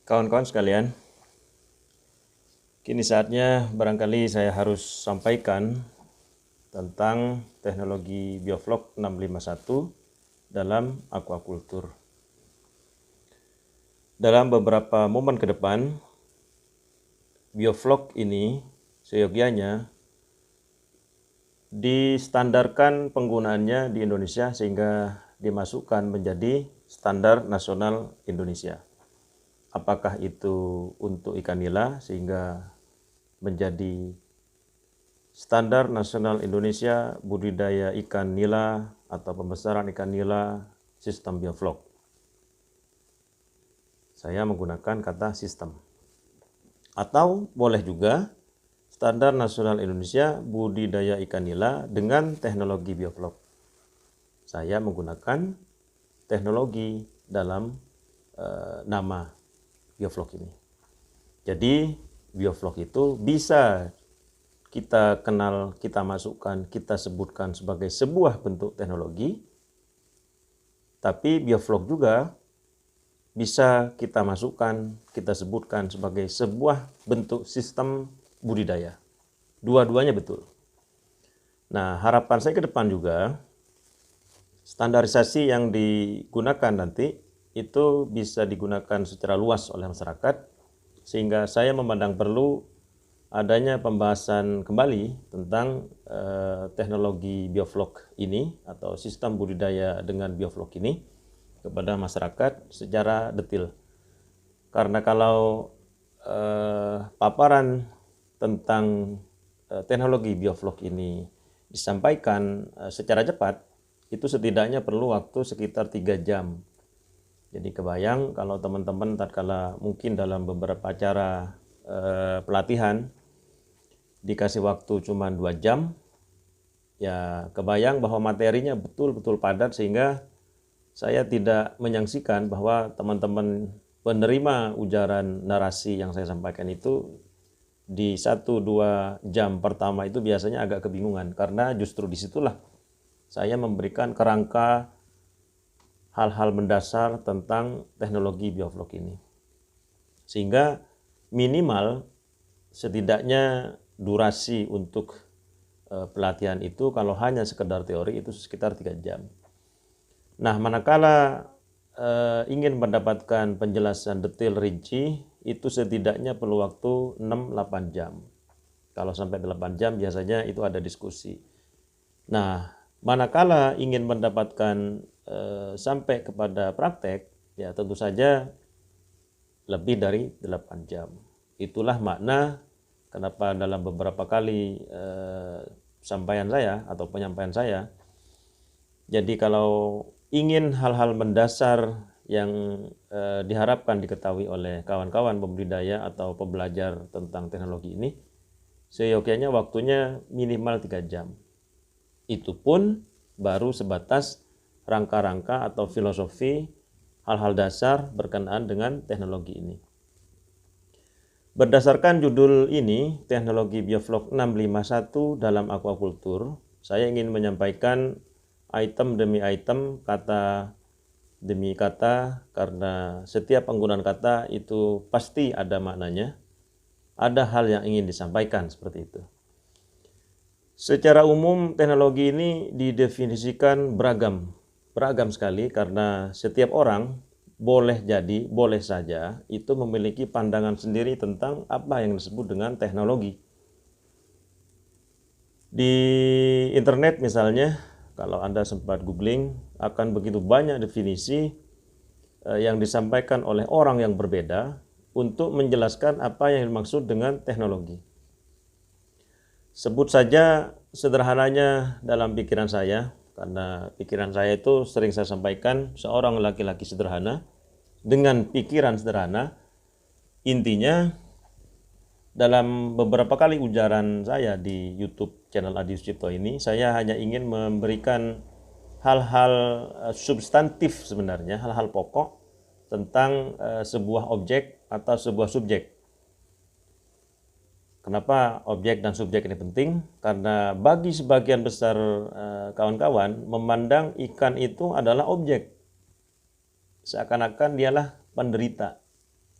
Kawan-kawan sekalian, kini saatnya barangkali saya harus sampaikan tentang teknologi Bioflok 651 dalam aquaculture. Dalam beberapa momen ke depan, Bioflok ini seyogianya distandarkan penggunaannya di Indonesia sehingga dimasukkan menjadi standar nasional Indonesia. Apakah itu untuk ikan nila sehingga menjadi standar nasional Indonesia budidaya ikan nila atau pembesaran ikan nila sistem Bioflok. Saya menggunakan kata sistem. Atau boleh juga standar nasional Indonesia budidaya ikan nila dengan teknologi Bioflok. Saya menggunakan teknologi dalam nama Bioflok ini. Jadi Bioflok itu bisa kita kenal, kita masukkan, kita sebutkan sebagai sebuah bentuk teknologi, tapi Bioflok juga bisa kita masukkan, kita sebutkan sebagai sebuah bentuk sistem budidaya. Dua-duanya betul. Nah, harapan saya ke depan juga, standarisasi yang digunakan nanti itu bisa digunakan secara luas oleh masyarakat, sehingga saya memandang perlu adanya pembahasan kembali tentang teknologi Bioflok ini atau sistem budidaya dengan Bioflok ini kepada masyarakat secara detail. Karena kalau paparan tentang teknologi Bioflok ini disampaikan secara cepat, itu setidaknya perlu waktu sekitar 3 jam. Jadi kebayang kalau teman-teman tatkala mungkin dalam beberapa acara pelatihan dikasih waktu cuma 2 jam, ya kebayang bahwa materinya betul-betul padat sehingga saya tidak menyaksikan bahwa teman-teman penerima ujaran narasi yang saya sampaikan itu di 1-2 jam pertama itu biasanya agak kebingungan, karena justru disitulah saya memberikan kerangka hal-hal mendasar tentang teknologi Bioflok ini. Sehingga minimal setidaknya durasi untuk pelatihan itu kalau hanya sekedar teori itu sekitar 3 jam. Nah, manakala ingin mendapatkan penjelasan detail rinci itu setidaknya perlu waktu 6-8 jam. Kalau sampai 8 jam biasanya itu ada diskusi. Nah, manakala ingin mendapatkan sampai kepada praktek, ya tentu saja lebih dari 8 jam. Itulah makna kenapa dalam beberapa kali sampaian saya atau penyampaian saya, jadi kalau ingin hal-hal mendasar yang diharapkan diketahui oleh kawan-kawan pembudidaya atau pembelajar tentang teknologi ini, seyogianya waktunya minimal 3 jam. Itu pun baru sebatas rangka-rangka atau filosofi hal-hal dasar berkenaan dengan teknologi ini. Berdasarkan judul ini, teknologi Bioflok 651 dalam aquaculture, saya ingin menyampaikan item demi item, kata demi kata, karena setiap penggunaan kata itu pasti ada maknanya, ada hal yang ingin disampaikan seperti itu. Secara umum teknologi ini didefinisikan beragam sekali, karena setiap orang boleh saja itu memiliki pandangan sendiri tentang apa yang disebut dengan teknologi. Di internet misalnya, kalau Anda sempat googling, akan begitu banyak definisi yang disampaikan oleh orang yang berbeda untuk menjelaskan apa yang dimaksud dengan teknologi. Sebut saja sederhananya dalam pikiran saya, karena pikiran saya itu sering saya sampaikan, seorang laki-laki sederhana dengan pikiran sederhana. Intinya dalam beberapa kali ujaran saya di YouTube channel Adi Sucipto ini, saya hanya ingin memberikan hal-hal substantif sebenarnya, hal-hal pokok tentang sebuah objek atau sebuah subjek. Kenapa objek dan subjek ini penting? Karena bagi sebagian besar kawan-kawan memandang ikan itu adalah objek, seakan-akan dialah penderita.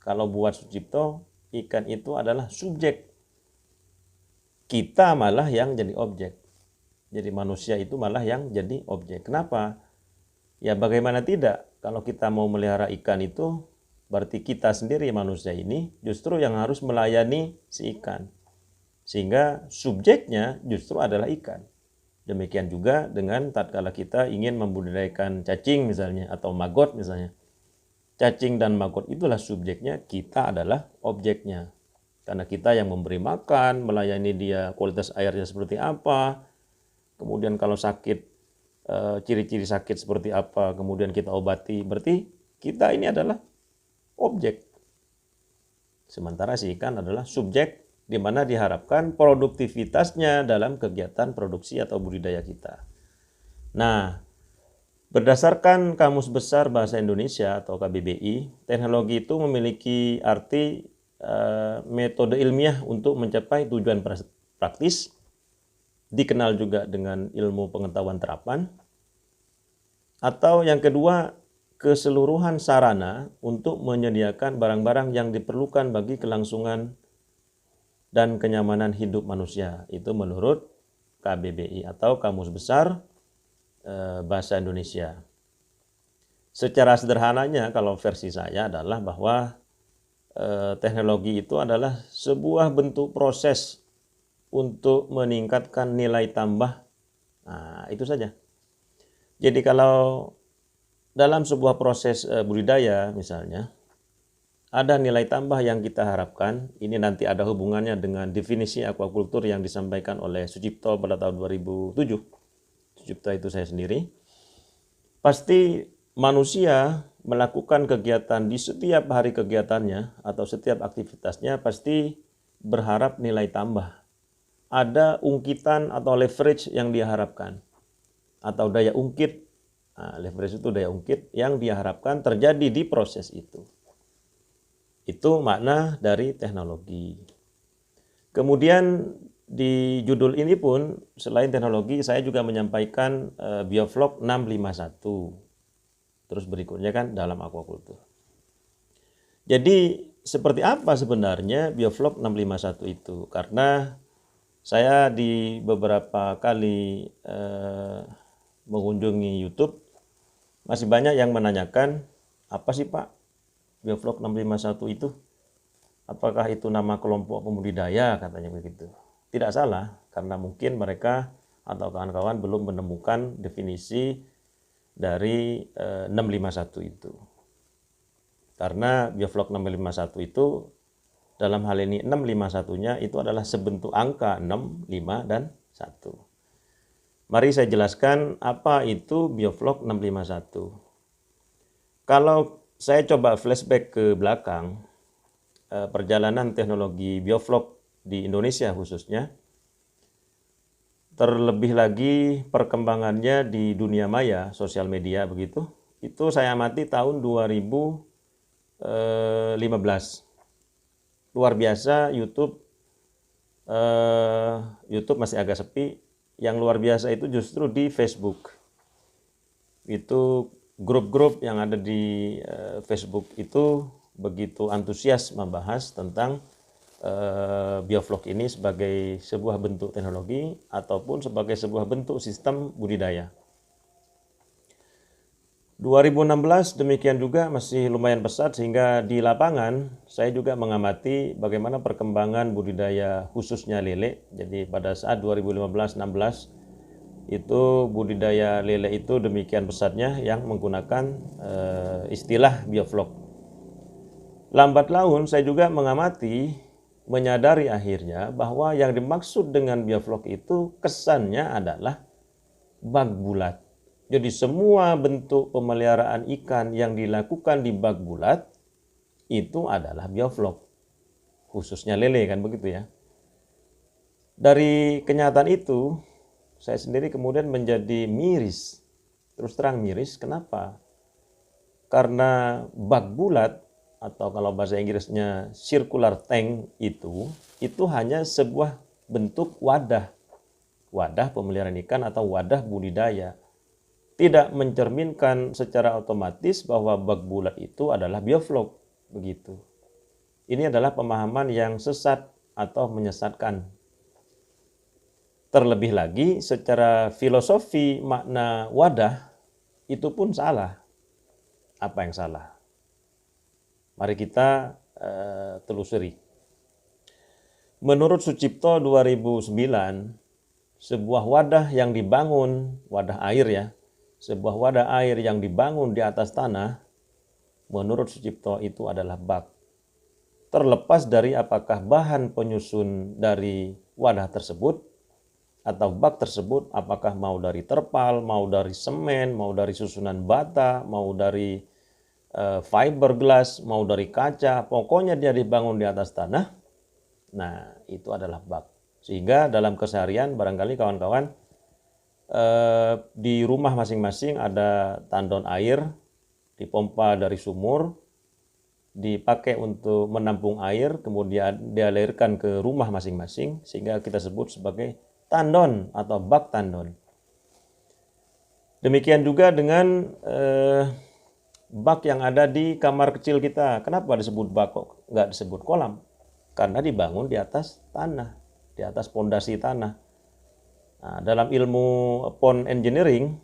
Kalau buat Sucipto, ikan itu adalah subjek. Kita malah yang jadi objek. Jadi manusia itu malah yang jadi objek. Kenapa? Ya bagaimana tidak? Kalau kita mau melihara ikan itu, berarti kita sendiri manusia ini justru yang harus melayani si ikan. Sehingga subjeknya justru adalah ikan. Demikian juga dengan tatkala kita ingin membudidayakan cacing misalnya atau maggot misalnya. Cacing dan maggot itulah subjeknya, kita adalah objeknya. Karena kita yang memberi makan, melayani dia, kualitas airnya seperti apa. Kemudian kalau sakit, ciri-ciri sakit seperti apa, kemudian kita obati. Berarti kita ini adalah objek. Sementara si ikan adalah subjek, di mana diharapkan produktivitasnya dalam kegiatan produksi atau budidaya kita. Nah, berdasarkan Kamus Besar Bahasa Indonesia atau KBBI, teknologi itu memiliki arti metode ilmiah untuk mencapai tujuan praktis, dikenal juga dengan ilmu pengetahuan terapan, atau yang kedua, keseluruhan sarana untuk menyediakan barang-barang yang diperlukan bagi kelangsungan dan kenyamanan hidup manusia. Itu menurut KBBI atau Kamus Besar Bahasa Indonesia. Secara sederhananya kalau versi saya adalah bahwa teknologi itu adalah sebuah bentuk proses untuk meningkatkan nilai tambah. Nah, itu saja. Jadi kalau dalam sebuah proses budidaya misalnya, ada nilai tambah yang kita harapkan, ini nanti ada hubungannya dengan definisi aquaculture yang disampaikan oleh Sucipto pada tahun 2007. Sucipto itu saya sendiri. Pasti manusia melakukan kegiatan di setiap hari kegiatannya atau setiap aktivitasnya pasti berharap nilai tambah. Ada ungkitan atau leverage yang dia harapkan. Atau daya ungkit, nah, leverage itu daya ungkit yang dia harapkan terjadi di proses itu. Itu makna dari teknologi. Kemudian di judul ini pun selain teknologi saya juga menyampaikan Biofloc 651. Terus berikutnya kan dalam aquaculture. Jadi seperti apa sebenarnya Biofloc 651 itu? Karena saya di beberapa kali mengunjungi YouTube masih banyak yang menanyakan, apa sih Pak Biofloc 651 itu? Apakah itu nama kelompok pembudidaya, katanya begitu. Tidak salah, karena mungkin mereka atau kawan-kawan belum menemukan definisi dari 651 itu. Karena Biofloc 651 itu dalam hal ini 651-nya itu adalah sebentuk angka 6, 5, dan 1. Mari saya jelaskan apa itu Biofloc 651. Kalau saya coba flashback ke belakang, perjalanan teknologi Biofloc di Indonesia khususnya, terlebih lagi perkembangannya di dunia maya, sosial media begitu, itu saya amati tahun 2015. Luar biasa YouTube masih agak sepi, yang luar biasa itu justru di Facebook. Itu grup-grup yang ada di Facebook itu begitu antusias membahas tentang Biofloc ini sebagai sebuah bentuk teknologi ataupun sebagai sebuah bentuk sistem budidaya. 2016 demikian juga masih lumayan pesat, sehingga di lapangan saya juga mengamati bagaimana perkembangan budidaya khususnya lele. Jadi pada saat 2015-16 itu budidaya lele itu demikian pesatnya yang menggunakan istilah Biofloc. Lambat laun saya juga mengamati, menyadari akhirnya bahwa yang dimaksud dengan Biofloc itu kesannya adalah bak bulat. Jadi semua bentuk pemeliharaan ikan yang dilakukan di bak bulat itu adalah Biofloc, khususnya lele kan begitu ya. Dari kenyataan itu saya sendiri kemudian menjadi miris, terus terang miris. Kenapa? Karena bak bulat atau kalau bahasa Inggrisnya circular tank itu hanya sebuah bentuk wadah pemeliharaan ikan atau wadah budidaya. Tidak mencerminkan secara otomatis bahwa bak bulat itu adalah Biofloc, begitu. ini adalah pemahaman yang sesat atau menyesatkan. Terlebih lagi secara filosofi makna wadah itu pun salah. Apa yang salah? Mari kita telusuri. Menurut Sucipto 2009, sebuah wadah yang dibangun, wadah air ya, sebuah wadah air yang dibangun di atas tanah, menurut Sucipto itu adalah bak. Terlepas dari apakah bahan penyusun dari wadah tersebut atau bak tersebut, apakah mau dari terpal, mau dari semen, mau dari susunan bata, mau dari fiberglass, mau dari kaca, pokoknya dia dibangun di atas tanah, nah itu adalah bak. Sehingga dalam keseharian barangkali kawan-kawan di rumah masing-masing ada tandon air, dipompa dari sumur, dipakai untuk menampung air, kemudian dialirkan ke rumah masing-masing, sehingga kita sebut sebagai tandon atau bak tandon. Demikian juga dengan bak yang ada di kamar kecil kita. Kenapa disebut bak kok nggak disebut kolam? Karena dibangun di atas tanah, di atas pondasi tanah. Nah, dalam ilmu pond engineering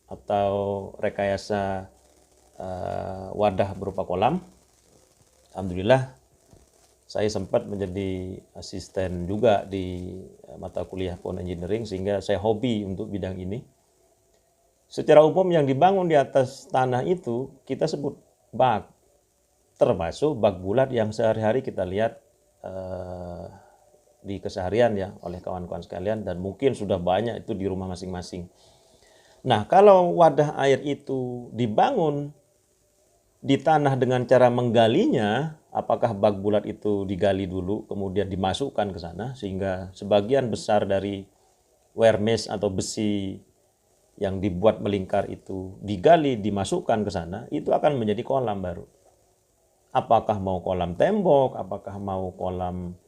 atau rekayasa wadah berupa kolam, alhamdulillah saya sempat menjadi asisten juga di mata kuliah pond engineering, sehingga saya hobi untuk bidang ini. Secara umum yang dibangun di atas tanah itu kita sebut bak, termasuk bak bulat yang sehari-hari kita lihat di keseharian ya oleh kawan-kawan sekalian, dan mungkin sudah banyak itu di rumah masing-masing. Nah, kalau wadah air itu dibangun di tanah dengan cara menggalinya, apakah bak bulat itu digali dulu kemudian dimasukkan ke sana, sehingga sebagian besar dari wire mesh atau besi yang dibuat melingkar itu digali, dimasukkan ke sana, itu akan menjadi kolam baru. Apakah mau kolam tembok, apakah mau kolam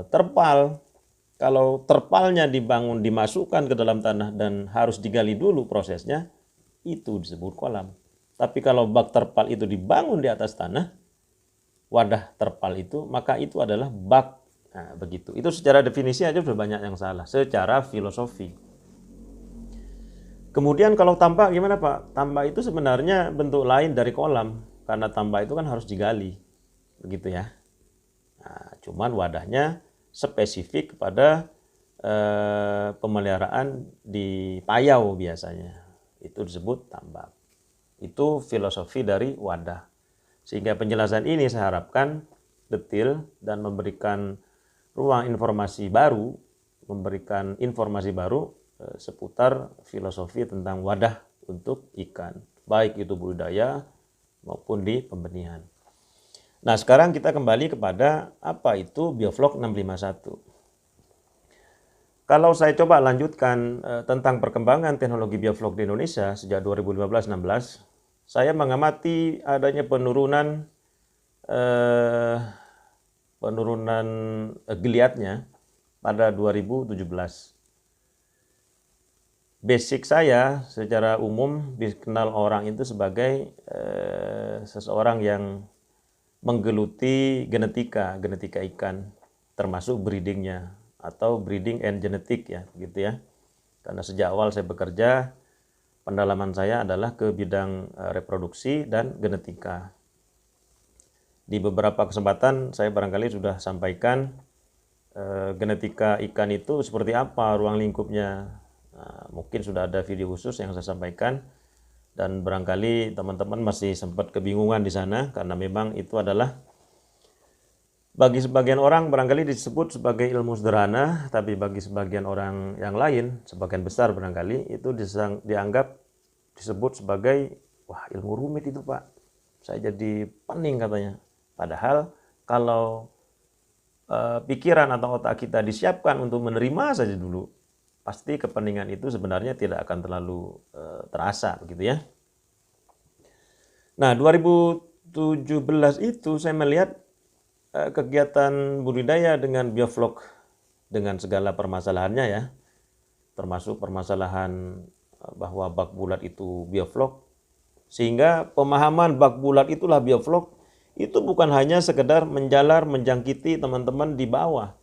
terpal. Kalau terpalnya dibangun, dimasukkan ke dalam tanah dan harus digali dulu prosesnya, itu disebut kolam. Tapi kalau bak terpal itu dibangun di atas tanah, wadah terpal itu, maka itu adalah bak. Nah, begitu. Itu secara definisi aja sudah banyak yang salah, secara filosofi. Kemudian kalau tambak gimana Pak? Tambak itu sebenarnya bentuk lain dari kolam, karena tambak itu kan harus digali. Begitu ya. Nah, cuman wadahnya spesifik kepada pemeliharaan di payau biasanya. Itu disebut tambak. Itu filosofi dari wadah. Sehingga penjelasan ini saya harapkan detail dan memberikan ruang informasi baru, memberikan informasi baru seputar filosofi tentang wadah untuk ikan, baik itu budidaya maupun di pembenihan. Nah, sekarang kita kembali kepada apa itu Bioflok 651. Kalau saya coba lanjutkan tentang perkembangan teknologi bioflok di Indonesia sejak 2015-16, saya mengamati adanya penurunan geliatnya pada 2017. Basic saya secara umum dikenal orang itu sebagai seseorang yang menggeluti genetika ikan, termasuk breedingnya atau breeding and genetic ya, gitu ya. Karena sejak awal saya bekerja, pendalaman saya adalah ke bidang reproduksi dan genetika. Di beberapa kesempatan saya barangkali sudah sampaikan genetika ikan itu seperti apa, ruang lingkupnya. Nah, mungkin sudah ada video khusus yang saya sampaikan, dan barangkali teman-teman masih sempat kebingungan di sana, karena memang itu adalah bagi sebagian orang barangkali disebut sebagai ilmu sederhana, tapi bagi sebagian orang yang lain, sebagian besar barangkali itu dianggap disebut sebagai, wah ilmu rumit itu Pak, saya jadi pening katanya. Padahal kalau pikiran atau otak kita disiapkan untuk menerima saja dulu, pasti kepeningan itu sebenarnya tidak akan terlalu terasa, begitu ya. Nah, 2017 itu saya melihat kegiatan budidaya dengan bioflok dengan segala permasalahannya ya, termasuk permasalahan bahwa bak bulat itu bioflok, sehingga pemahaman bak bulat itulah bioflok itu bukan hanya sekedar menjalar menjangkiti teman-teman di bawah,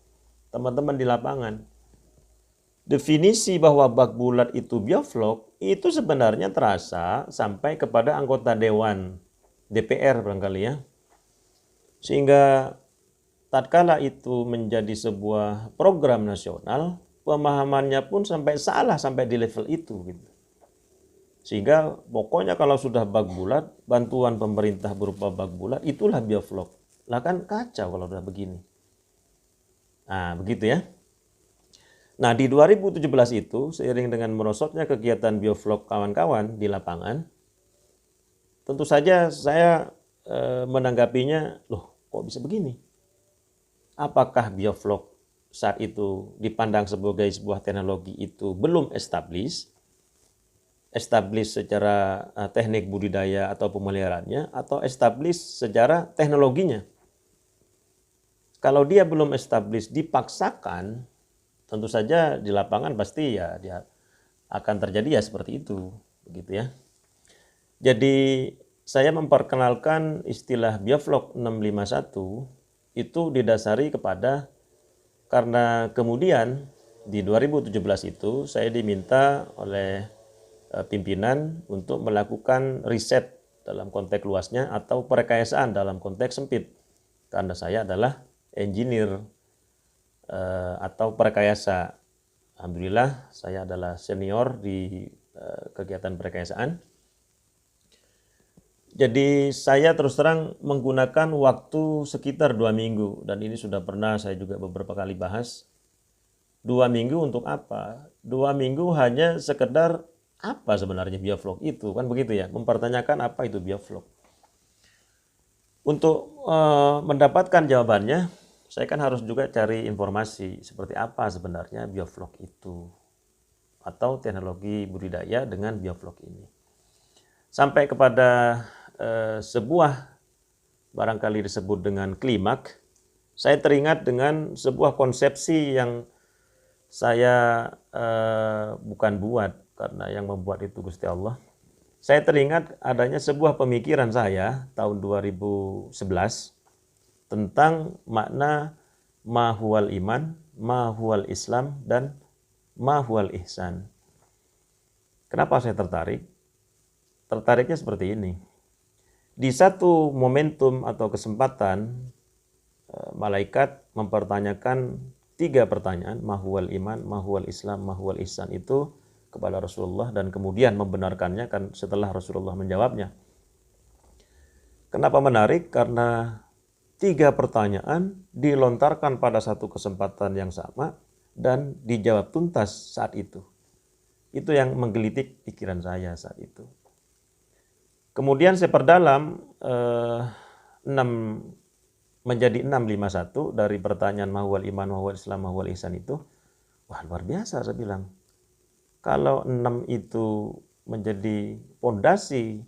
teman-teman di lapangan. Definisi bahwa bak bulat itu bioflok itu sebenarnya terasa sampai kepada anggota dewan DPR barangkali ya. Sehingga tatkala itu menjadi sebuah program nasional, pemahamannya pun sampai salah sampai di level itu gitu. Sehingga pokoknya kalau sudah bak bulat, bantuan pemerintah berupa bak bulat itulah bioflok. Lah kan kacau kalau udah begini. Nah, begitu ya. Nah, di 2017 itu, seiring dengan merosotnya kegiatan bioflok kawan-kawan di lapangan, tentu saja saya menanggapinya, loh kok bisa begini? Apakah bioflok saat itu dipandang sebagai sebuah teknologi itu belum established secara teknik budidaya atau pemeliharaannya, atau established secara teknologinya? Kalau dia belum established dipaksakan, tentu saja di lapangan pasti ya dia akan terjadi ya seperti itu, begitu ya. Jadi saya memperkenalkan istilah bioflok 651 itu didasari kepada karena kemudian di 2017 itu saya diminta oleh pimpinan untuk melakukan riset dalam konteks luasnya atau perekayasaan dalam konteks sempit. Karena saya adalah engineer atau perekayasa. Alhamdulillah saya adalah senior di kegiatan perekayasaan. Jadi saya terus terang menggunakan waktu sekitar 2 minggu, dan ini sudah pernah saya juga beberapa kali bahas. 2 minggu untuk apa? 2 minggu hanya sekedar apa sebenarnya bioflok itu, kan begitu ya, mempertanyakan apa itu bioflok. Untuk mendapatkan jawabannya, saya kan harus juga cari informasi seperti apa sebenarnya bioflok itu atau teknologi budidaya dengan bioflok ini. Sampai kepada sebuah barangkali disebut dengan klimak, saya teringat dengan sebuah konsepsi yang saya bukan buat, karena yang membuat itu Gusti Allah. Saya teringat adanya sebuah pemikiran saya tahun 2011 tentang makna ma huwal iman, ma huwal islam, dan ma huwal ihsan. Kenapa saya tertarik? Tertariknya seperti ini. Di satu momentum atau kesempatan, malaikat mempertanyakan 3 pertanyaan, ma huwal iman, ma huwal islam, ma huwal ihsan itu kepada Rasulullah, dan kemudian membenarkannya kan setelah Rasulullah menjawabnya. Kenapa menarik? Karena 3 pertanyaan dilontarkan pada satu kesempatan yang sama dan dijawab tuntas saat itu. Itu yang menggelitik pikiran saya saat itu. Kemudian saya perdalam 6 menjadi 651 dari pertanyaan mahwal iman, mahwal islam, mahwal ihsan itu. Wah, luar biasa saya bilang. Kalau 6 itu menjadi pondasi,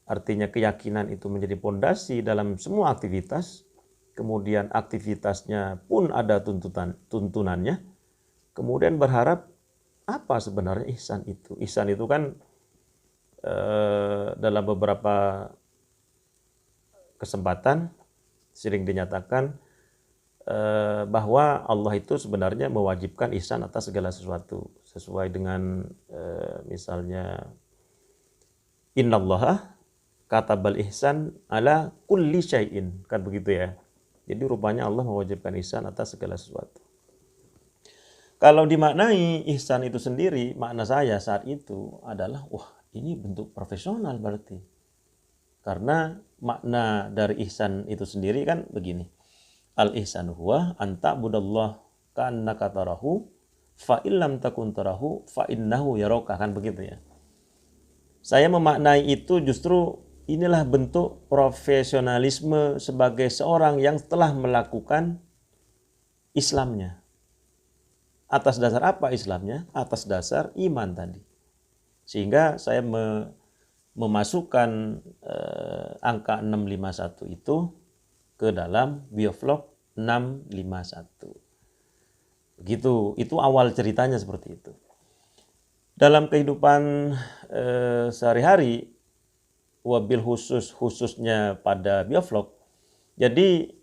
artinya keyakinan itu menjadi pondasi dalam semua aktivitas, kemudian aktivitasnya pun ada tuntunannya, kemudian berharap apa sebenarnya ihsan itu. Ihsan itu kan dalam beberapa kesempatan sering dinyatakan bahwa Allah itu sebenarnya mewajibkan ihsan atas segala sesuatu, sesuai dengan misalnya innallaha katabal ihsan ala kulli syai'in, kan begitu ya. Jadi rupanya Allah mewajibkan ihsan atas segala sesuatu. Kalau dimaknai ihsan itu sendiri, makna saya saat itu adalah wah, ini bentuk profesional berarti. Karena makna dari ihsan itu sendiri kan begini. Al-ihsanu huwa anta budallah ka'annaka tarahu fa illam takun tarahu fa innahu yaraka, kan begitu ya. Saya memaknai itu justru inilah bentuk profesionalisme sebagai seorang yang telah melakukan Islamnya. Atas dasar apa Islamnya? Atas dasar iman tadi. Sehingga saya memasukkan angka 651 itu ke dalam bioflok 651. Begitu, itu awal ceritanya seperti itu. Dalam kehidupan sehari-hari, wabil khususnya pada bioflok. Jadi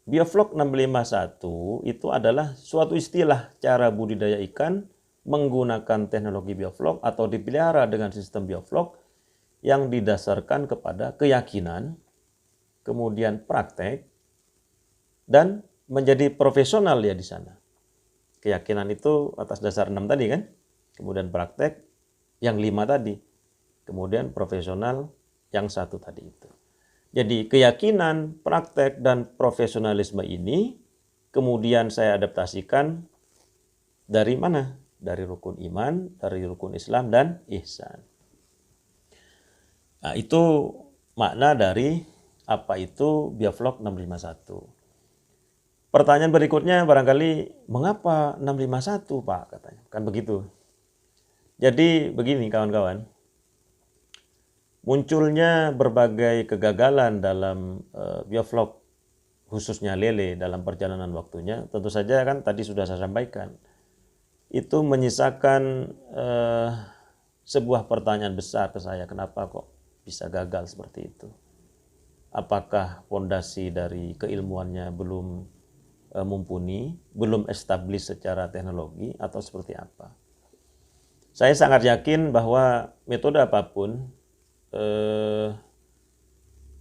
bioflok 651 itu adalah suatu istilah cara budidaya ikan menggunakan teknologi bioflok atau dipelihara dengan sistem bioflok yang didasarkan kepada keyakinan, kemudian praktek, dan menjadi profesional ya di sana. Keyakinan itu atas dasar 6 tadi kan, kemudian praktek yang 5 tadi, kemudian profesional yang 1 tadi itu. Jadi keyakinan, praktek, dan profesionalisme ini kemudian saya adaptasikan dari mana? Dari rukun iman, dari rukun Islam, dan ihsan. Nah, itu makna dari apa itu bioflok 651. Pertanyaan berikutnya barangkali, mengapa 651 Pak katanya? Kan begitu. Jadi begini kawan-kawan, munculnya berbagai kegagalan dalam bioflok khususnya lele dalam perjalanan waktunya, tentu saja kan tadi sudah saya sampaikan, itu menyisakan sebuah pertanyaan besar ke saya, kenapa kok bisa gagal seperti itu? Apakah fondasi dari keilmuannya belum mumpuni, belum established secara teknologi, atau seperti apa? Saya sangat yakin bahwa metode apapun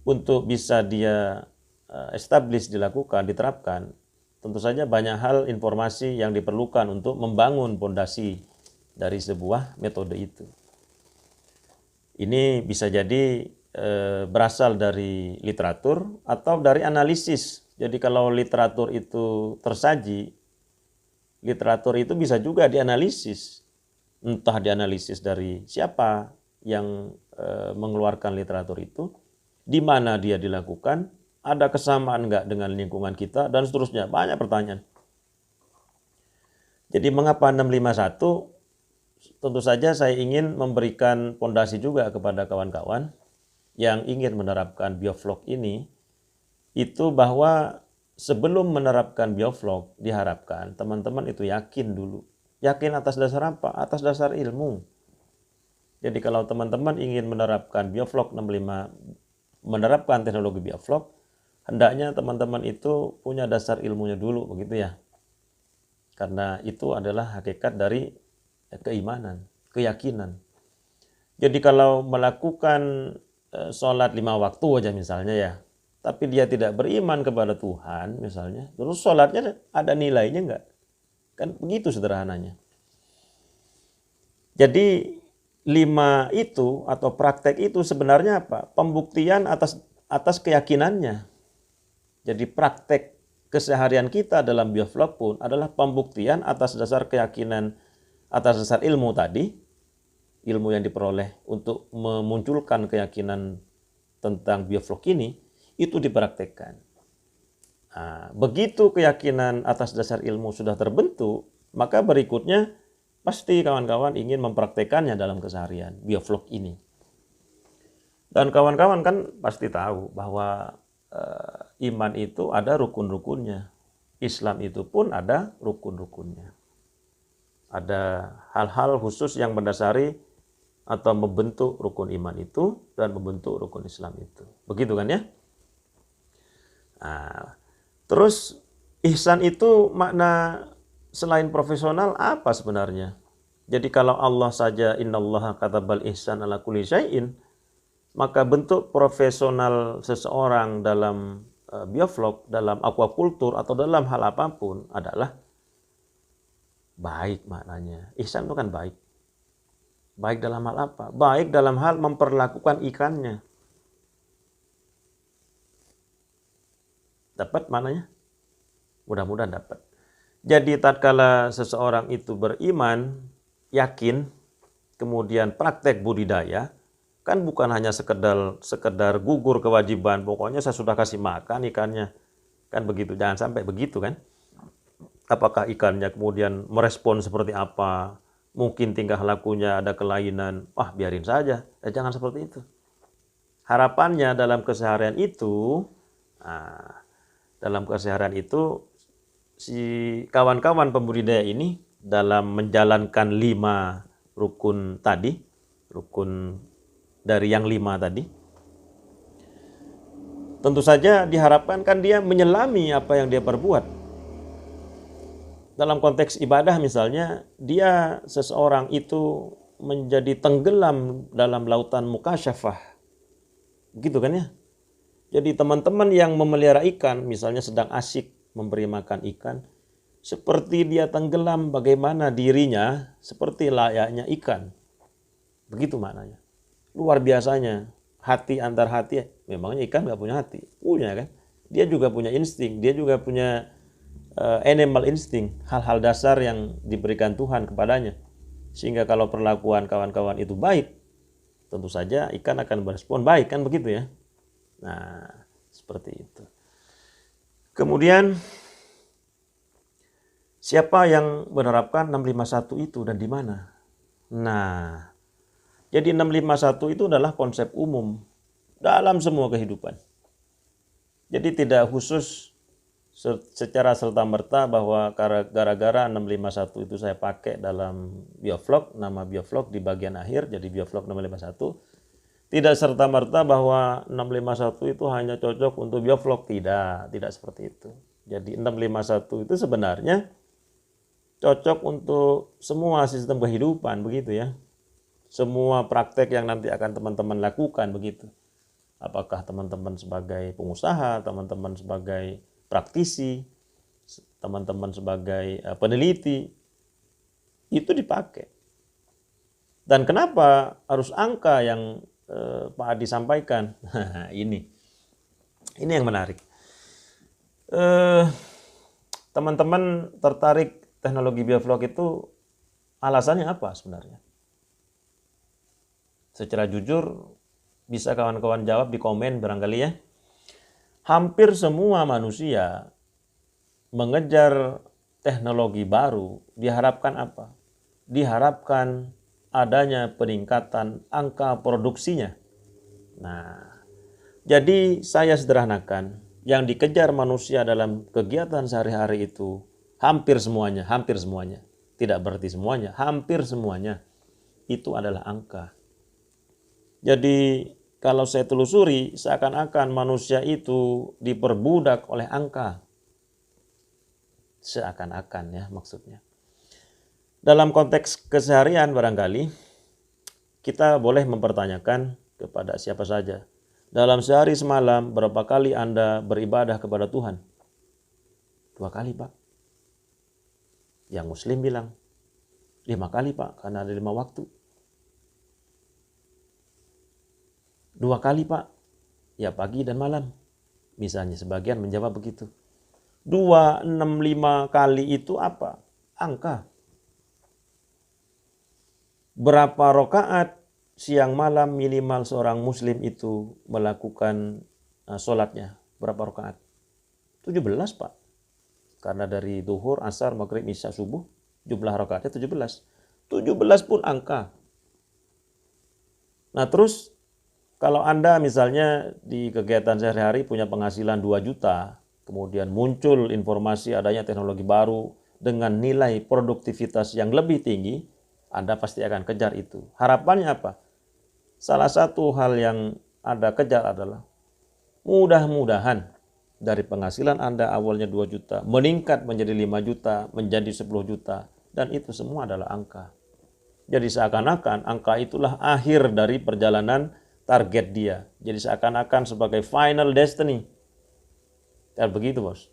untuk bisa dia establish, dilakukan, diterapkan, tentu saja banyak hal informasi yang diperlukan untuk membangun fondasi dari sebuah metode itu. Ini bisa jadi berasal dari literatur atau dari analisis. Jadi kalau literatur itu tersaji, literatur itu bisa juga dianalisis. Entah dianalisis dari siapa yang mengeluarkan literatur itu, di mana dia dilakukan, ada kesamaan enggak dengan lingkungan kita, dan seterusnya. Banyak pertanyaan. Jadi mengapa 651? Tentu saja saya ingin memberikan fondasi juga kepada kawan-kawan yang ingin menerapkan bioflok ini, itu bahwa sebelum menerapkan bioflok diharapkan teman-teman itu yakin dulu. Yakin atas dasar apa? Atas dasar ilmu. Jadi kalau teman-teman ingin menerapkan bioflok 65, menerapkan teknologi bioflok, hendaknya teman-teman itu punya dasar ilmunya dulu, begitu ya. Karena itu adalah hakikat dari keimanan, keyakinan. Jadi kalau melakukan sholat 5 waktu aja misalnya ya, tapi dia tidak beriman kepada Tuhan misalnya, terus sholatnya ada nilainya enggak? Kan begitu sederhananya. Jadi 5 itu atau praktek itu sebenarnya apa? Pembuktian atas keyakinannya. Jadi praktek keseharian kita dalam bioflok pun adalah pembuktian atas dasar keyakinan, atas dasar ilmu tadi, ilmu yang diperoleh untuk memunculkan keyakinan tentang bioflok ini, itu dipraktekkan. Nah, begitu keyakinan atas dasar ilmu sudah terbentuk, maka berikutnya pasti kawan-kawan ingin mempraktekannya dalam keseharian, bioflok ini. Dan kawan-kawan kan pasti tahu bahwa iman itu ada rukun-rukunnya. Islam itu pun ada rukun-rukunnya. Ada hal-hal khusus yang mendasari atau membentuk rukun iman itu dan membentuk rukun Islam itu. Begitu kan ya? Nah, terus ihsan itu makna selain profesional apa sebenarnya? Jadi kalau Allah saja innallaha katabal ihsan ala kulli syai'in, maka bentuk profesional seseorang dalam bioflok, dalam aquakultur atau dalam hal apapun adalah baik maknanya. Ihsan itu kan baik. Baik dalam hal apa? Baik dalam hal memperlakukan ikannya. Dapat maknanya? Mudah-mudahan dapat. Jadi tatkala seseorang itu beriman, yakin, kemudian praktek budidaya, kan bukan hanya sekedar gugur kewajiban, pokoknya saya sudah kasih makan ikannya. Kan begitu, jangan sampai begitu kan. Apakah ikannya kemudian merespon seperti apa, mungkin tingkah lakunya ada kelainan, biarin saja, jangan seperti itu. Harapannya dalam keseharian itu, si kawan-kawan pembudidaya ini dalam menjalankan 5 rukun tadi, rukun dari yang 5 tadi, tentu saja diharapkan kan dia menyelami apa yang dia perbuat. Dalam konteks ibadah misalnya, dia seseorang itu menjadi tenggelam dalam lautan mukasyafah. Gitu kan ya? Jadi teman-teman yang memelihara ikan, misalnya sedang asyik memberi makan ikan, seperti dia tenggelam bagaimana dirinya seperti layaknya ikan. Begitu maknanya. Luar biasanya. Hati antar hati, memangnya ikan nggak punya hati? Punya kan? Dia juga punya insting, dia juga punya animal insting, hal-hal dasar yang diberikan Tuhan kepadanya. Sehingga kalau perlakuan kawan-kawan itu baik, tentu saja ikan akan berespon baik, kan begitu ya? Nah, seperti itu. Kemudian, siapa yang menerapkan 651 itu dan di mana? Nah, jadi 651 itu adalah konsep umum dalam semua kehidupan. Jadi tidak khusus secara serta-merta bahwa gara-gara 651 itu saya pakai dalam biovlog, nama biovlog di bagian akhir, jadi biovlog 651. Tidak serta-merta bahwa 651 itu hanya cocok untuk biovlog, tidak seperti itu. Jadi 651 itu sebenarnya cocok untuk semua sistem kehidupan, begitu ya. Semua praktek yang nanti akan teman-teman lakukan, begitu. Apakah teman-teman sebagai pengusaha, teman-teman sebagai praktisi, teman-teman sebagai peneliti, itu dipakai. Dan kenapa harus angka yang Pak Adi sampaikan? Ini yang menarik. Teman-teman tertarik teknologi biovlog itu alasannya apa sebenarnya? Secara jujur, bisa kawan-kawan jawab di komen barangkali ya. Hampir semua manusia mengejar teknologi baru diharapkan apa? Diharapkan adanya peningkatan angka produksinya. Nah, jadi saya sederhanakan, yang dikejar manusia dalam kegiatan sehari-hari itu hampir semuanya, tidak berarti semuanya, hampir semuanya itu adalah angka. Jadi kalau saya telusuri, seakan-akan manusia itu diperbudak oleh angka. Seakan-akan ya maksudnya. Dalam konteks keseharian barangkali, kita boleh mempertanyakan kepada siapa saja. Dalam sehari semalam, berapa kali Anda beribadah kepada Tuhan? 2 kali, Pak. Yang Muslim bilang, 5 kali, Pak, karena ada 5 waktu. 2 kali, Pak, ya pagi dan malam. Misalnya sebagian menjawab begitu. 2, 6, 5 kali itu apa? Angka. Berapa rakaat siang malam minimal seorang muslim itu melakukan sholatnya? Berapa rakaat? 17, Pak. Karena dari duhur, asar, maghrib, isya, subuh, jumlah rakaatnya 17. 17 pun angka. Nah terus, kalau Anda misalnya di kegiatan sehari-hari punya penghasilan 2 juta, kemudian muncul informasi adanya teknologi baru dengan nilai produktivitas yang lebih tinggi, Anda pasti akan kejar itu. Harapannya apa? Salah satu hal yang Anda kejar adalah mudah-mudahan dari penghasilan Anda awalnya 2 juta, meningkat menjadi 5 juta, menjadi 10 juta, dan itu semua adalah angka. Jadi seakan-akan angka itulah akhir dari perjalanan target dia. Jadi seakan-akan sebagai final destiny. Ya begitu, Bos.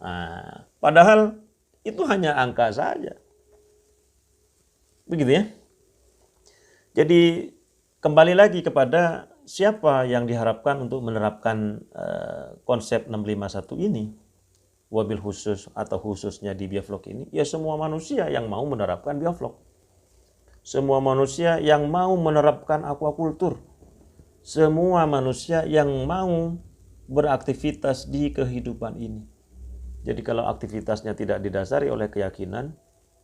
Nah, padahal itu hanya angka saja. Begitu ya. Jadi kembali lagi kepada siapa yang diharapkan untuk menerapkan konsep 651 ini. Wabil khusus atau khususnya di biovlog ini. Ya semua manusia yang mau menerapkan biovlog. Semua manusia yang mau menerapkan aquaculture. Semua manusia yang mau beraktivitas di kehidupan ini. Jadi kalau aktivitasnya tidak didasari oleh keyakinan,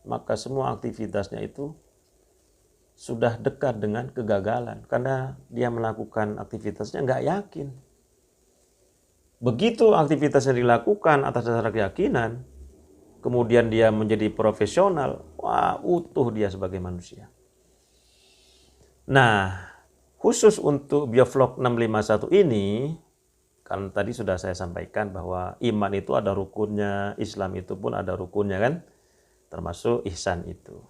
maka semua aktivitasnya itu sudah dekat dengan kegagalan. Karena dia melakukan aktivitasnya nggak yakin. Begitu aktivitasnya dilakukan atas dasar keyakinan, kemudian dia menjadi profesional, wah utuh dia sebagai manusia. Nah, khusus untuk biovlog 651 ini, Kan tadi sudah saya sampaikan bahwa iman itu ada rukunnya, Islam itu pun ada rukunnya kan, termasuk ihsan itu.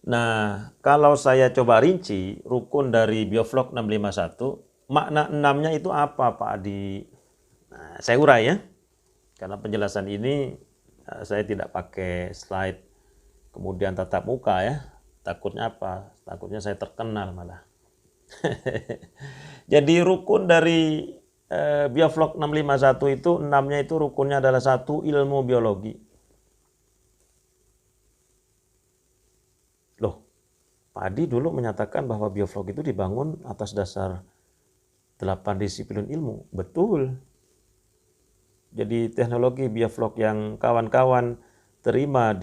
Nah, kalau saya coba rinci rukun dari Bioflok 651, makna enamnya itu apa Pak Adi? Nah, saya urai ya, karena penjelasan ini saya tidak pakai slide kemudian tatap muka ya. Takutnya apa? Takutnya saya terkenal malah. Jadi rukun dari Bioflok 651 itu, enamnya itu rukunnya adalah satu, ilmu biologi. Loh, Pak Adi dulu menyatakan bahwa Bioflok itu dibangun atas dasar 8 disiplin ilmu. Betul. Jadi teknologi Bioflok yang kawan-kawan terima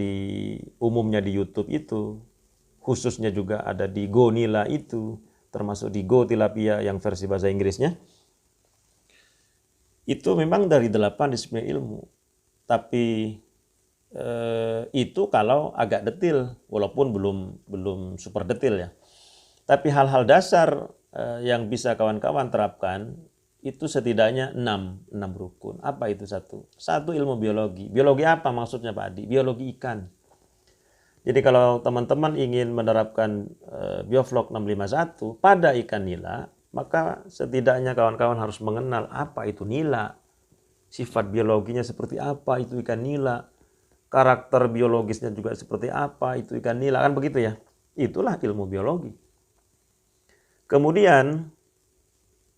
umumnya di YouTube itu, khususnya juga ada di Gonila itu, termasuk di Go Tilapia yang versi bahasa Inggrisnya, itu memang dari 8 disiplin ilmu. Tapi itu kalau agak detil, walaupun belum super detil ya. Tapi hal-hal dasar yang bisa kawan-kawan terapkan itu setidaknya 6 rukun. Apa itu satu? Satu, ilmu biologi. Biologi apa maksudnya Pak Adi? Biologi ikan. Jadi kalau teman-teman ingin menerapkan Bioflok 651 pada ikan nila, maka setidaknya kawan-kawan harus mengenal apa itu nila, sifat biologinya seperti apa itu ikan nila, karakter biologisnya juga seperti apa itu ikan nila, kan begitu ya. Itulah ilmu biologi. Kemudian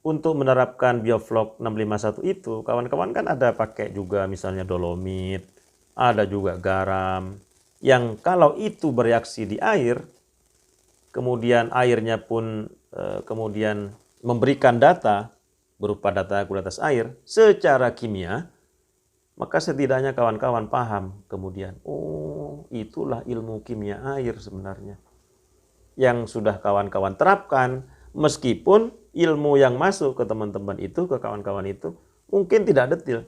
untuk menerapkan Bioflok 651 itu, kawan-kawan kan ada pakai juga misalnya dolomit, ada juga garam, yang kalau itu bereaksi di air, kemudian airnya pun kemudian memberikan data berupa data kualitas air secara kimia, maka setidaknya kawan-kawan paham kemudian, oh itulah ilmu kimia air sebenarnya yang sudah kawan-kawan terapkan, meskipun ilmu yang masuk ke teman-teman itu, ke kawan-kawan itu mungkin tidak detil,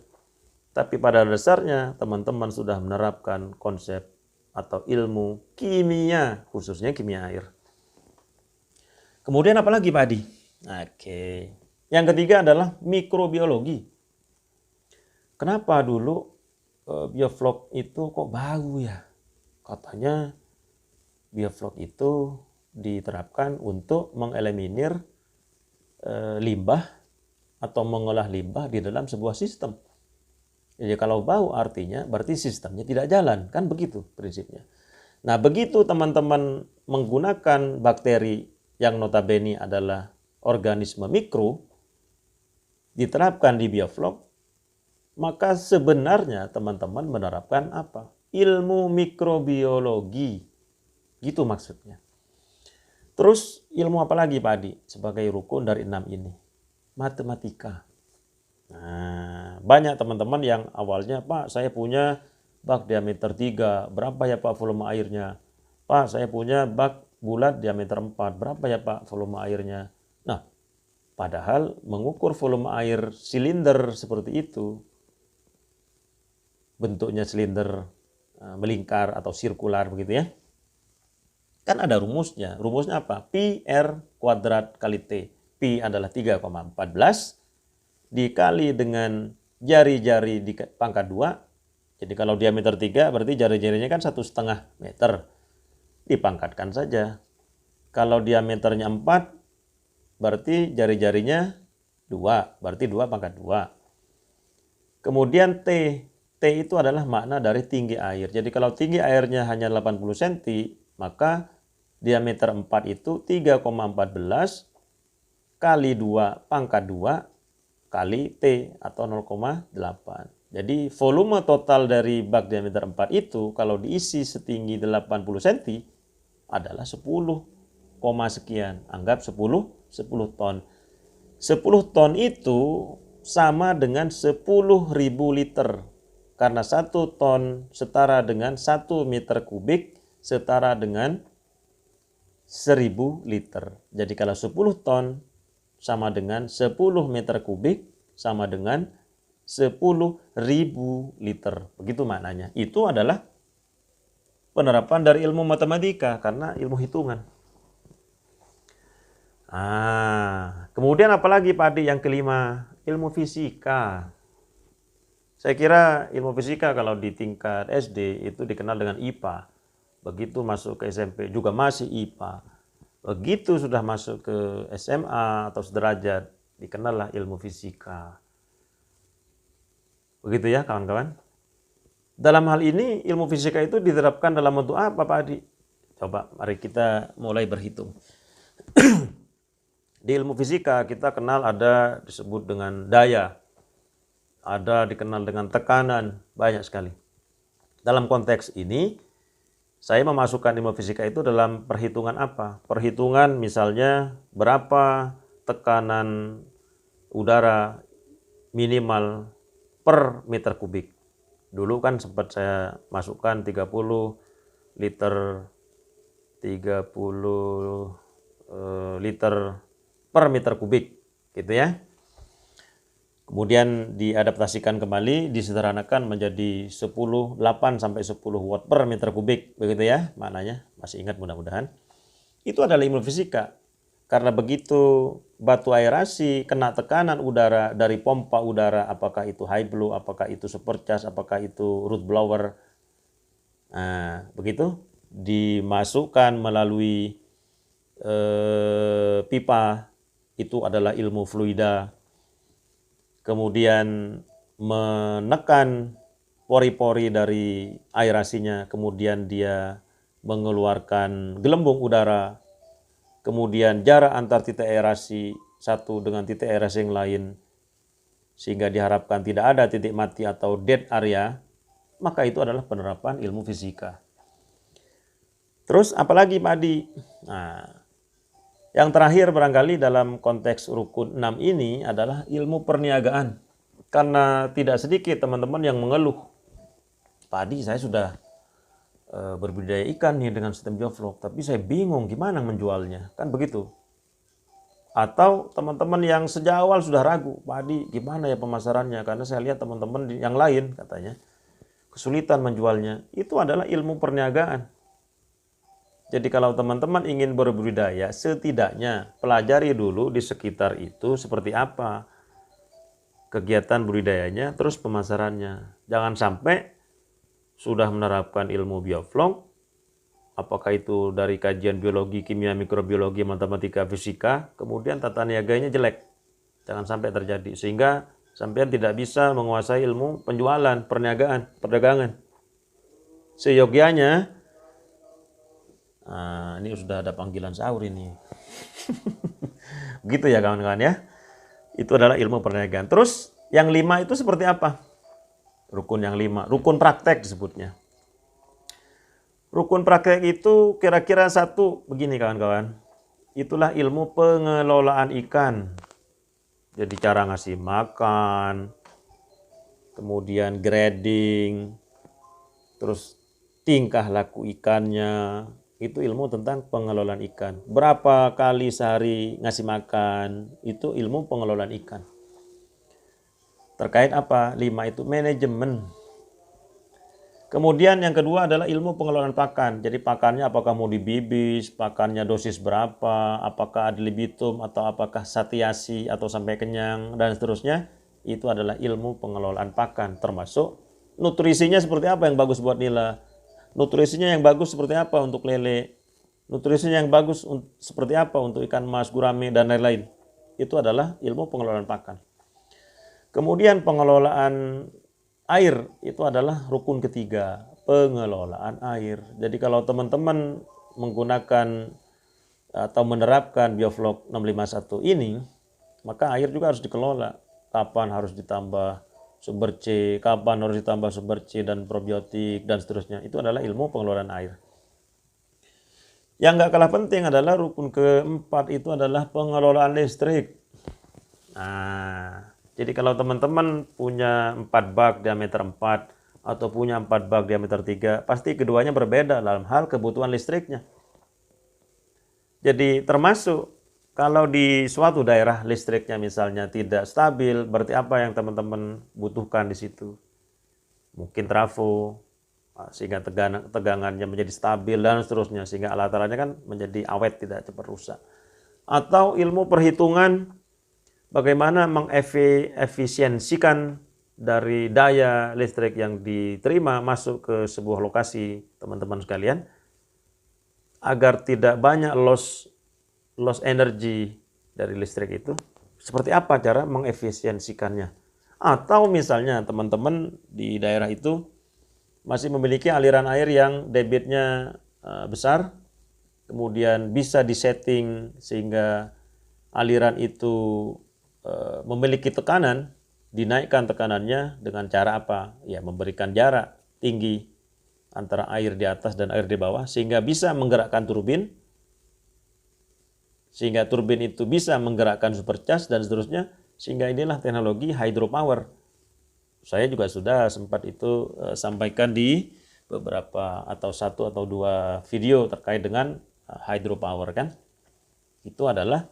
tapi pada dasarnya teman-teman sudah menerapkan konsep atau ilmu kimia, khususnya kimia air. Kemudian apa lagi Pak Adi? Oke. Yang ketiga adalah mikrobiologi. Kenapa dulu Bioflok itu kok bau ya? Katanya Bioflok itu diterapkan untuk mengeliminir limbah atau mengolah limbah di dalam sebuah sistem. Jadi kalau bau artinya berarti sistemnya tidak jalan, kan begitu prinsipnya. Nah begitu teman-teman menggunakan bakteri yang notabene adalah organisme mikro, diterapkan di Bioflok, maka sebenarnya teman-teman menerapkan apa? Ilmu mikrobiologi. Gitu maksudnya. Terus ilmu apa lagi Pak Adi sebagai rukun dari 6 ini? Matematika. Nah, banyak teman-teman yang awalnya, Pak saya punya bak diameter 3, berapa ya Pak volume airnya? Pak saya punya bak bulat diameter 4, berapa ya Pak volume airnya? Nah, padahal mengukur volume air silinder seperti itu, bentuknya silinder melingkar atau sirkular begitu ya, kan ada rumusnya. Rumusnya apa? Pi R kuadrat kali T. Pi adalah 3,14 dikali dengan jari-jari di pangkat 2. Jadi kalau diameter 3 berarti jari-jarinya kan 1,5 meter. Dipangkatkan saja. Kalau diameternya 4 berarti jari-jarinya 2. Berarti 2 pangkat 2. Kemudian T. T itu adalah makna dari tinggi air. Jadi kalau tinggi airnya hanya 80 cm, maka diameter 4 itu 3,14 kali 2 pangkat 2 kali T atau 0,8. Jadi volume total dari bak diameter 4 itu kalau diisi setinggi 80 cm adalah 10, sekian. Anggap 10 ton. 10 ton itu sama dengan 10.000 liter. Karena 1 ton setara dengan 1 meter kubik setara dengan 1.000 liter. Jadi kalau 10 ton sama dengan 10 meter kubik sama dengan 10.000 liter. Begitu maknanya. Itu adalah penerapan dari ilmu matematika karena ilmu hitungan. Kemudian apalagi Pak Adi yang kelima? ilmu fisika. Saya kira ilmu fisika kalau di tingkat SD itu dikenal dengan IPA. Begitu masuk ke SMP juga masih IPA. Begitu sudah masuk ke SMA atau sederajat, dikenallah ilmu fisika. Begitu ya kawan-kawan. Dalam hal ini ilmu fisika itu diterapkan dalam bentuk apa Pak Adi? Coba mari kita mulai berhitung. Di ilmu fisika kita kenal ada disebut dengan daya, ada dikenal dengan tekanan, banyak sekali. Dalam konteks ini, saya memasukkan ilmu fisika itu dalam perhitungan apa? Perhitungan misalnya berapa tekanan udara minimal per meter kubik. Dulu kan sempat saya masukkan 30 liter per meter kubik gitu ya. Kemudian diadaptasikan kembali, disederhanakan menjadi 8 sampai 10 watt per meter kubik, begitu ya maknanya, masih ingat mudah-mudahan. Itu adalah ilmu fisika. Karena begitu batu aerasi kena tekanan udara dari pompa udara, apakah itu high blow, apakah itu supercharge, apakah itu root blower, nah, begitu dimasukkan melalui pipa, itu adalah ilmu fluida. Kemudian menekan pori-pori dari aerasinya, kemudian dia mengeluarkan gelembung udara, kemudian jarak antar titik aerasi satu dengan titik aerasi yang lain, sehingga diharapkan tidak ada titik mati atau dead area, maka itu adalah penerapan ilmu fisika. Terus apalagi Pak Adi? Nah, yang terakhir barangkali dalam konteks rukun 6 ini adalah ilmu perniagaan. Karena tidak sedikit teman-teman yang mengeluh, Pak Adi saya sudah berbudidaya ikan nih dengan sistem bioflok, tapi saya bingung gimana menjualnya, kan begitu. Atau teman-teman yang sejak awal sudah ragu, Pak Adi gimana ya pemasarannya, karena saya lihat teman-teman yang lain katanya kesulitan menjualnya. Itu adalah ilmu perniagaan. Jadi kalau teman-teman ingin berbudidaya, setidaknya pelajari dulu di sekitar itu seperti apa kegiatan budidayanya, terus pemasarannya. Jangan sampai sudah menerapkan ilmu bioflok, apakah itu dari kajian biologi, kimia, mikrobiologi, matematika, fisika, kemudian tata niaganya jelek. Jangan sampai terjadi, sehingga sampean tidak bisa menguasai ilmu penjualan, perniagaan, perdagangan. Seyogianya, nah, ini sudah ada panggilan sahur ini. Begitu ya kawan-kawan ya. Itu adalah ilmu perniagaan. Terus yang 5 itu seperti apa? Rukun yang 5, rukun praktek disebutnya. Rukun praktek itu kira-kira satu begini kawan-kawan. Itulah ilmu pengelolaan ikan. Jadi cara ngasih makan, kemudian grading, terus tingkah laku ikannya. Itu ilmu tentang pengelolaan ikan. Berapa kali sehari ngasih makan, itu ilmu pengelolaan ikan. Terkait apa? 5 itu manajemen. Kemudian yang kedua adalah ilmu pengelolaan pakan. Jadi pakannya apakah mau dibibis, pakannya dosis berapa, apakah ad libitum atau apakah satiasi atau sampai kenyang dan seterusnya. Itu adalah ilmu pengelolaan pakan, termasuk nutrisinya seperti apa yang bagus buat nila. Nutrisinya yang bagus seperti apa untuk lele, nutrisinya yang bagus seperti apa untuk ikan mas, gurame, dan lain-lain. Itu adalah ilmu pengelolaan pakan. Kemudian pengelolaan air, itu adalah rukun ketiga, pengelolaan air. Jadi kalau teman-teman menggunakan atau menerapkan bioflok 651 ini, maka air juga harus dikelola. Kapan harus ditambah sumber C, kapan harus ditambah sumber C dan probiotik dan seterusnya. Itu adalah ilmu pengelolaan air. Yang nggak kalah penting adalah rukun keempat, itu adalah pengelolaan listrik. Nah, jadi kalau teman-teman punya 4 bak diameter 4 atau punya 4 bak diameter 3, pasti keduanya berbeda dalam hal kebutuhan listriknya. Jadi termasuk kalau di suatu daerah listriknya misalnya tidak stabil, berarti apa yang teman-teman butuhkan di situ? Mungkin trafo, sehingga tegangannya menjadi stabil dan seterusnya, sehingga alat-alatnya kan menjadi awet, tidak cepat rusak. Atau ilmu perhitungan bagaimana mengefisiensikan dari daya listrik yang diterima masuk ke sebuah lokasi, teman-teman sekalian, agar tidak banyak loss energi dari listrik itu. Seperti apa cara mengefisiensikannya? Atau misalnya teman-teman di daerah itu masih memiliki aliran air yang debitnya besar, kemudian bisa disetting sehingga aliran itu memiliki tekanan, dinaikkan tekanannya dengan cara apa? Ya, memberikan jarak tinggi antara air di atas dan air di bawah sehingga bisa menggerakkan turbin, sehingga turbin itu bisa menggerakkan supercharge dan seterusnya, sehingga inilah teknologi hydropower. Saya juga sudah sempat itu sampaikan di beberapa atau satu atau dua video terkait dengan hydropower kan. Itu adalah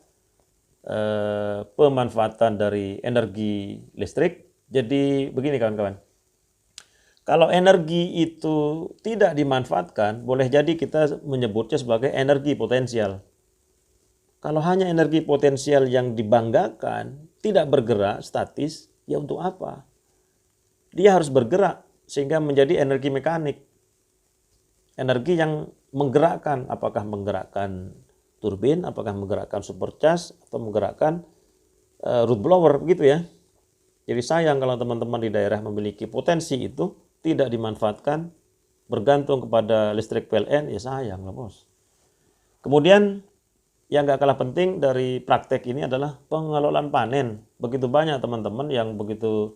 pemanfaatan dari energi listrik. Jadi begini kawan-kawan, kalau energi itu tidak dimanfaatkan, boleh jadi kita menyebutnya sebagai energi potensial. Kalau hanya energi potensial yang dibanggakan, tidak bergerak, statis, ya untuk apa? Dia harus bergerak sehingga menjadi energi mekanik. Energi yang menggerakkan, apakah menggerakkan turbin, apakah menggerakkan supercharge, atau menggerakkan root blower, begitu ya. Jadi sayang kalau teman-teman di daerah memiliki potensi itu, tidak dimanfaatkan, bergantung kepada listrik PLN, ya sayang lah bos. Kemudian yang gak kalah penting dari praktek ini adalah pengelolaan panen. Begitu banyak teman-teman yang begitu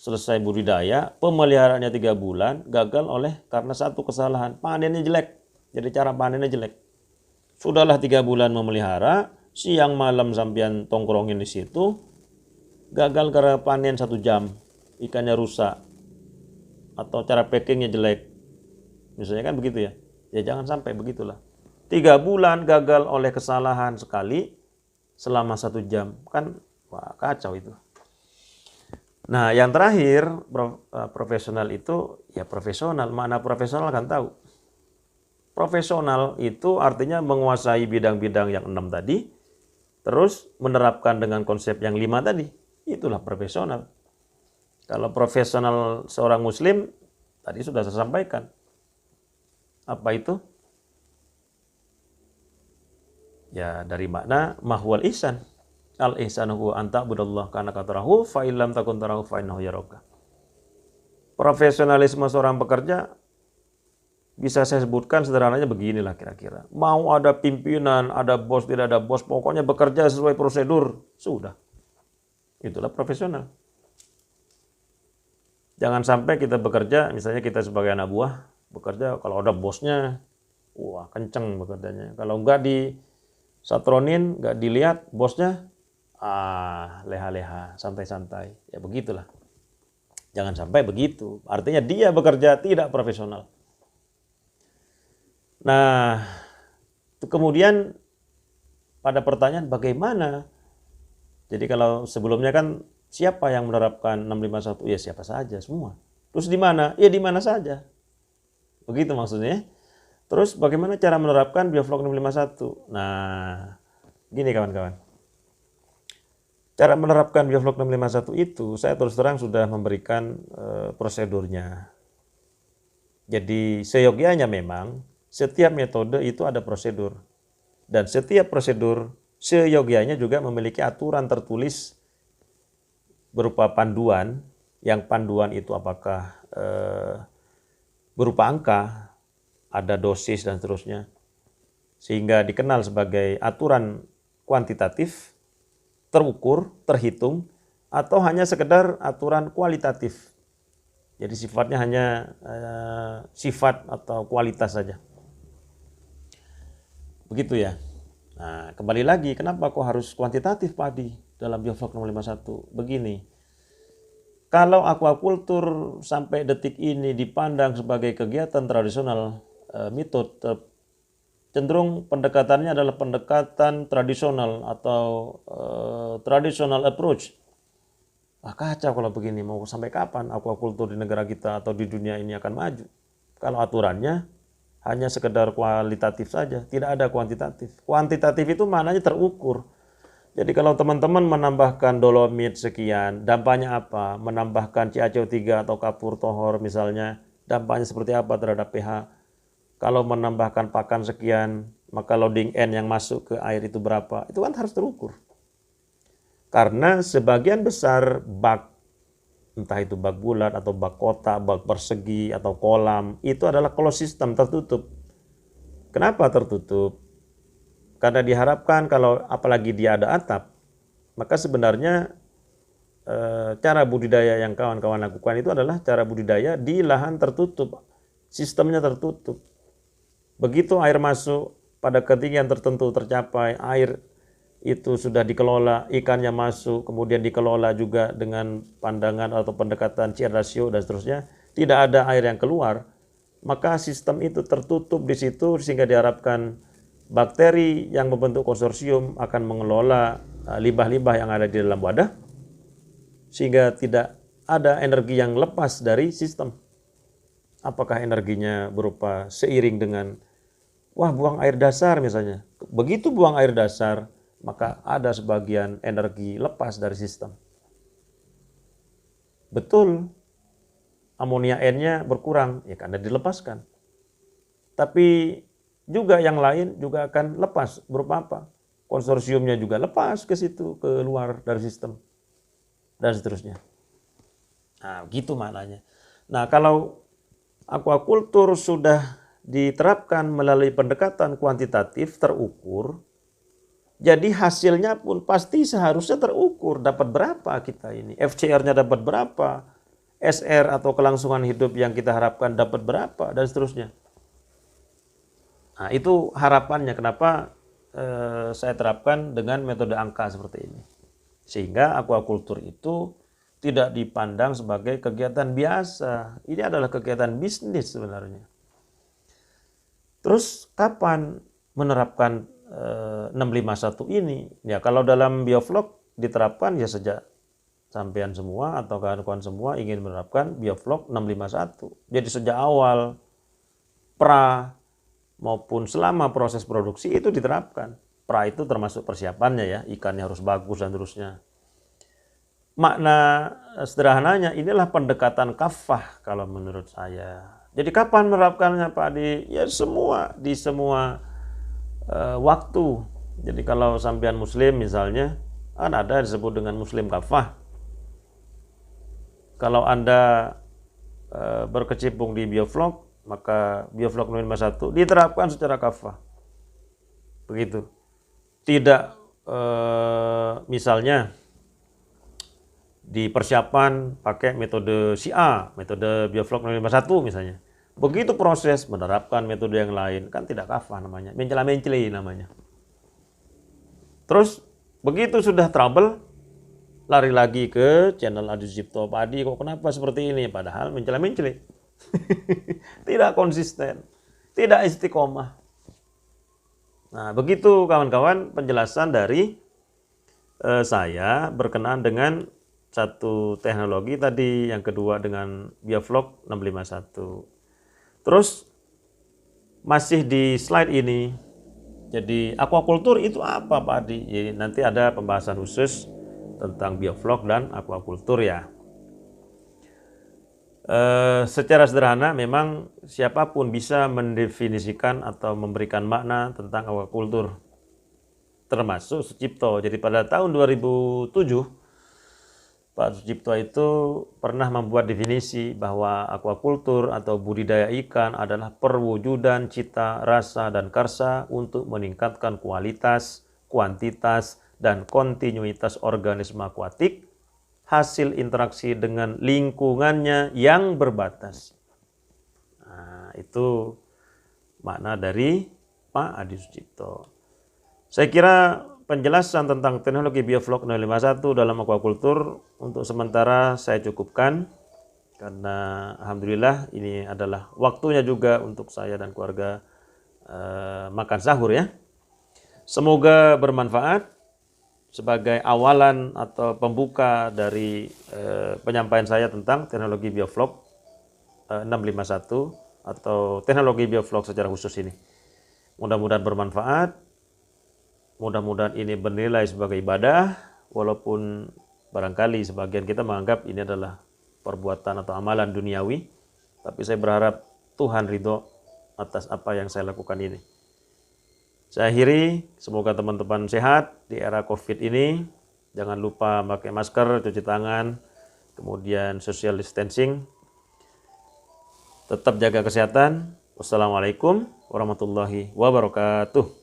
selesai budidaya, pemeliharaannya 3 bulan, gagal karena satu kesalahan, panennya jelek. Jadi cara panennya jelek. Sudahlah 3 bulan memelihara, siang malam sampean tongkrongin di situ, gagal karena panen 1 jam, ikannya rusak, atau cara packingnya jelek. Misalnya kan begitu ya. Ya jangan sampai begitulah. 3 bulan gagal oleh kesalahan sekali selama 1 jam. Kan wah, kacau itu. Nah yang terakhir, profesional itu ya profesional. Mana profesional kan tahu. Profesional itu artinya menguasai bidang-bidang yang 6 tadi, terus menerapkan dengan konsep yang 5 tadi. Itulah profesional. Kalau profesional seorang muslim, tadi sudah saya sampaikan. Apa itu? Ya dari makna mahwal ihsan. Al ihsanu huwa an ta'budallah kana katarahu fa illam takun tarahu fa innahu yaraka. Profesionalisme seorang pekerja bisa saya sebutkan sederhananya beginilah kira-kira. Mau ada pimpinan, ada bos, tidak ada bos, pokoknya bekerja sesuai prosedur, sudah. Itulah profesional. Jangan sampai kita bekerja, misalnya kita sebagai anak buah, bekerja kalau ada bosnya, wah kenceng bekerjanya. Kalau enggak disatronin, enggak dilihat bosnya, leha-leha, santai-santai. Ya begitulah. Jangan sampai begitu. Artinya dia bekerja tidak profesional. Nah, kemudian pada pertanyaan bagaimana? Jadi kalau sebelumnya kan siapa yang menerapkan 651? Ya siapa saja, semua. Terus di mana? Ya di mana saja. Begitu maksudnya. Terus bagaimana cara menerapkan Bioflok 651? Nah, gini kawan-kawan. Cara menerapkan Bioflok 651 itu saya terus terang sudah memberikan prosedurnya. Jadi seyogyanya memang setiap metode itu ada prosedur. Dan setiap prosedur seyogyanya juga memiliki aturan tertulis berupa panduan. Yang panduan itu apakah berupa angka, ada dosis dan seterusnya. Sehingga dikenal sebagai aturan kuantitatif, terukur, terhitung, atau hanya sekedar aturan kualitatif. Jadi sifatnya hanya sifat atau kualitas saja. Begitu ya. Nah, kembali lagi, kenapa kok harus kuantitatif padi dalam Bioflok 651? Begini, kalau aquacultur sampai detik ini dipandang sebagai kegiatan tradisional, metode cenderung pendekatannya adalah pendekatan tradisional atau traditional approach. Kacau kalau begini, mau sampai kapan aquacultur di negara kita atau di dunia ini akan maju? Kalau aturannya hanya sekedar kualitatif saja, tidak ada kuantitatif. Kuantitatif itu maknanya terukur. Jadi kalau teman-teman menambahkan dolomit sekian, dampaknya apa? Menambahkan CaCO3 atau kapur tohor misalnya, dampaknya seperti apa terhadap pH? Kalau menambahkan pakan sekian, maka loading N yang masuk ke air itu berapa? Itu kan harus terukur. Karena sebagian besar bak, entah itu bak bulat atau bak kotak, bak persegi atau kolam, itu adalah closed system, tertutup. Kenapa tertutup? Karena diharapkan kalau apalagi dia ada atap, maka sebenarnya cara budidaya yang kawan-kawan lakukan itu adalah cara budidaya di lahan tertutup, sistemnya tertutup. Begitu air masuk pada ketinggian tertentu tercapai, air itu sudah dikelola, ikannya masuk, kemudian dikelola juga dengan pandangan atau pendekatan CR ratio dan seterusnya, tidak ada air yang keluar, maka sistem itu tertutup di situ sehingga diharapkan bakteri yang membentuk konsorsium akan mengelola limbah-limbah yang ada di dalam wadah sehingga tidak ada energi yang lepas dari sistem. Apakah energinya berupa seiring dengan buang air dasar misalnya. Begitu buang air dasar, maka ada sebagian energi lepas dari sistem. Betul, amonia N-nya berkurang, ya karena dilepaskan. Tapi juga yang lain juga akan lepas, berupa apa? Konsorsiumnya juga lepas ke situ, keluar dari sistem, dan seterusnya. Nah, gitu maknanya. Nah, kalau aquaculture sudah diterapkan melalui pendekatan kuantitatif terukur, jadi hasilnya pun pasti seharusnya terukur. Dapat berapa kita ini? FCR-nya dapat berapa? SR atau kelangsungan hidup yang kita harapkan dapat berapa? Dan seterusnya. Nah, itu harapannya kenapa saya terapkan dengan metode angka seperti ini. Sehingga aquaculture itu tidak dipandang sebagai kegiatan biasa. Ini adalah kegiatan bisnis sebenarnya. Terus kapan menerapkan 651 ini? Ya kalau dalam bioflok diterapkan ya sejak sampean semua atau kawan-kawan semua ingin menerapkan bioflok 651. Jadi sejak awal pra maupun selama proses produksi itu diterapkan. Pra itu termasuk persiapannya ya, ikannya harus bagus dan terusnya. Makna sederhananya inilah pendekatan kafah kalau menurut saya. Jadi kapan menerapkannya Pak Adi? Ya semua, di semua waktu. Jadi kalau sampean muslim misalnya, kan ada disebut dengan muslim kafah. Kalau Anda berkecimpung di bioflok, maka bioflok 651 diterapkan secara kafah. Begitu. Tidak misalnya di persiapan pakai metode si A, metode bioflok 651 misalnya. Begitu proses menerapkan metode yang lain, kan tidak kafah namanya, mencela-menceli namanya. Terus begitu sudah trouble, lari lagi ke channel Adi Sucipto. Pak Adi kok kenapa seperti ini? Padahal mencela-menceli. Tidak konsisten, tidak istiqomah. Nah begitu kawan-kawan penjelasan dari saya berkenaan dengan satu teknologi tadi, yang kedua dengan bioflok 651. Terus masih di slide ini, jadi aquaculture itu apa Pak Adi? Jadi nanti ada pembahasan khusus tentang bioflok dan aquaculture ya. Secara sederhana memang siapapun bisa mendefinisikan atau memberikan makna tentang aquaculture, termasuk Sucipto. Jadi pada tahun 2007 Pak Sucipto itu pernah membuat definisi bahwa aquaculture atau budidaya ikan adalah perwujudan cita, rasa, dan karsa untuk meningkatkan kualitas, kuantitas, dan kontinuitas organisme akuatik, hasil interaksi dengan lingkungannya yang berbatas. Nah, itu makna dari Pak Adi Sucipto. Saya kira penjelasan tentang teknologi bioflok 651 dalam aquaculture untuk sementara saya cukupkan, karena alhamdulillah ini adalah waktunya juga untuk saya dan keluarga makan sahur ya. Semoga bermanfaat sebagai awalan atau pembuka dari penyampaian saya tentang teknologi bioflok 651 atau teknologi bioflok secara khusus ini. Mudah-mudahan bermanfaat. mudah-mudahan ini bernilai sebagai ibadah, walaupun barangkali sebagian kita menganggap ini adalah perbuatan atau amalan duniawi, tapi saya berharap Tuhan ridho atas apa yang saya lakukan ini. Saya akhiri, semoga teman-teman sehat di era COVID ini. Jangan lupa pakai masker, cuci tangan, kemudian social distancing. Tetap jaga kesehatan. Wassalamualaikum warahmatullahi wabarakatuh.